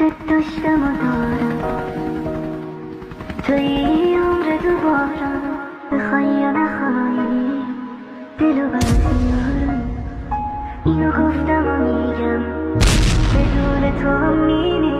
داشتم و دارم توی عمر دوباره بخوای یا نخوای دلو بردیارم اینو گفتم و میگم بدون تو هم میمیرم